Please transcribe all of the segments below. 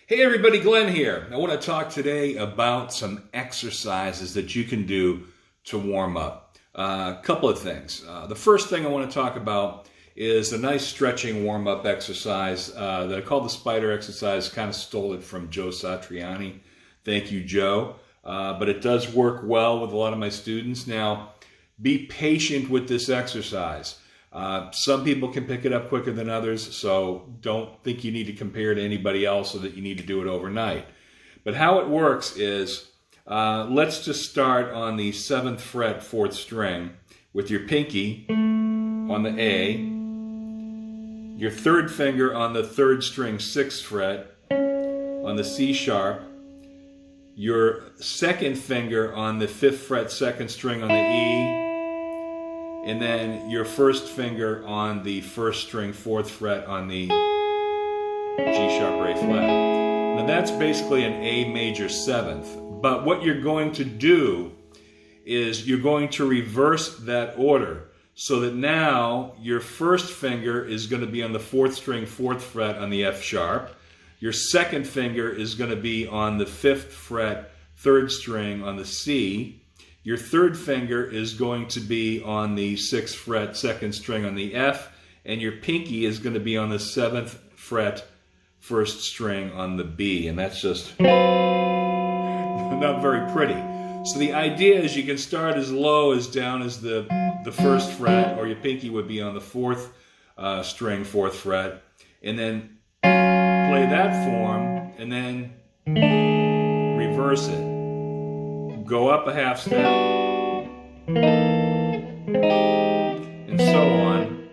Hey everybody, Glenn here. I want to talk today about some exercises that you can do to warm up. A couple of things. The first thing I want to talk about is a nice stretching warm-up exercise that I call the spider exercise. Kind of stole it from Joe Satriani. Thank you, Joe. But it does work well with a lot of my students. Now, be patient with this exercise. Some people can pick it up quicker than others, so don't think you need to compare to anybody else or that you need to do it overnight. But how it works is, let's just start on the 7th fret, 4th string with your pinky on the A, your 3rd finger on the 3rd string, 6th fret on the C sharp, your 2nd finger on the 5th fret, 2nd string on the E, and then your 1st finger on the 1st string, 4th fret on the G sharp or A flat. Now that's basically an A major 7th. But what you're going to do is you're going to reverse that order so that now your 1st finger is going to be on the 4th string, 4th fret on the F sharp. Your 2nd finger is going to be on the 5th fret, 3rd string on the C. Your 3rd finger is going to be on the 6th fret, 2nd string on the F, and your pinky is going to be on the 7th fret, 1st string on the B, and that's just not very pretty. So the idea is you can start as low as down as the 1st fret, or your pinky would be on the 4th string, 4th fret, and then play that form, and then reverse it. Go up a half step, and so on.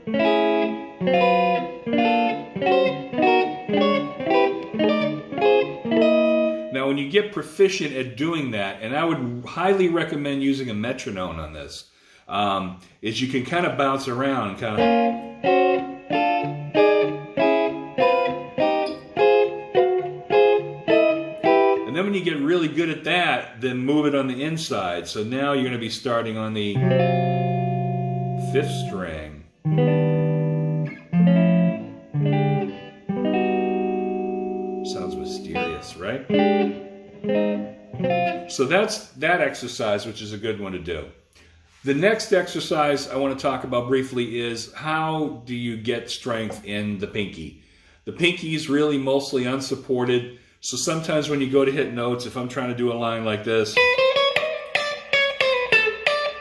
Now, when you get proficient at doing that, and I would highly recommend using a metronome on this, is you can kind of bounce around, kind of. And then when you get really good at that, then move it on the inside. So now you're going to be starting on the 5th string. Sounds mysterious, right? So that's that exercise, which is a good one to do. The next exercise I want to talk about briefly is how do you get strength in the pinky? The pinky is really mostly unsupported. So sometimes when you go to hit notes, if I'm trying to do a line like this,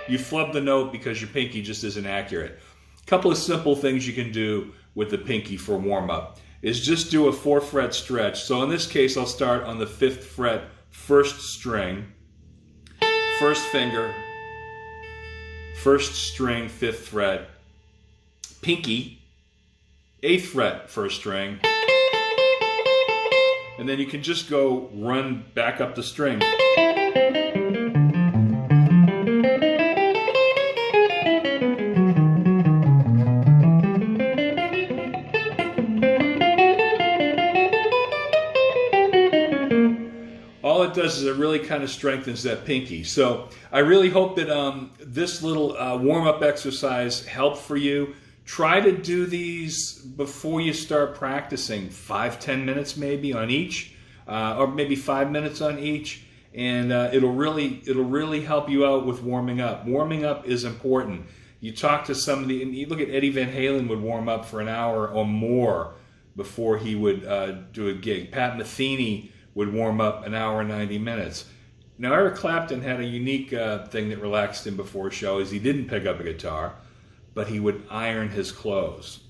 you flub the note because your pinky just isn't accurate. A couple of simple things you can do with the pinky for warm-up is just do a 4 fret stretch. So in this case, I'll start on the 5th fret, 1st string, 1st finger, 1st string, 5th fret, pinky, 8th fret, 1st string, and then you can just go run back up the string. All it does is it really kind of strengthens that pinky. So I really hope that this little warm-up exercise helped for you. Try to do these before you start practicing, 5-10 minutes maybe on each, or maybe 5 minutes on each, and it'll really help you out with warming up. Warming up is important. You talk to somebody, and you look at Eddie Van Halen would warm up for an hour or more before he would do a gig. Pat Metheny would warm up an hour and 90 minutes. Now Eric Clapton had a unique thing that relaxed him before a show, is he didn't pick up a guitar, but he would iron his clothes.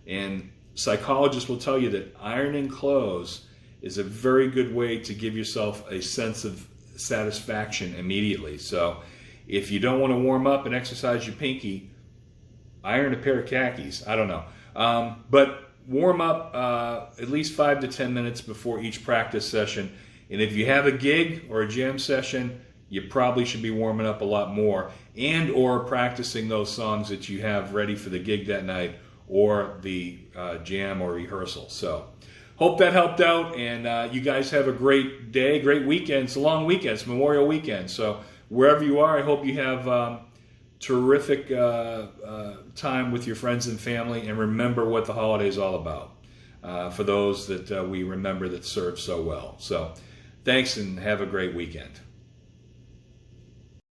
And psychologists will tell you that ironing clothes is a very good way to give yourself a sense of satisfaction immediately. So if you don't want to warm up and exercise your pinky, iron a pair of khakis. I don't know. But warm up at least 5 to 10 minutes before each practice session. And if you have a gig or a jam session, you probably should be warming up a lot more and or practicing those songs that you have ready for the gig that night or the jam or rehearsal. So hope that helped out, and you guys have a great day, great weekend. It's a long weekend. It's Memorial Weekend. So wherever you are, I hope you have terrific time with your friends and family, and remember what the holiday is all about. for those that we remember that served so well. So thanks and have a great weekend.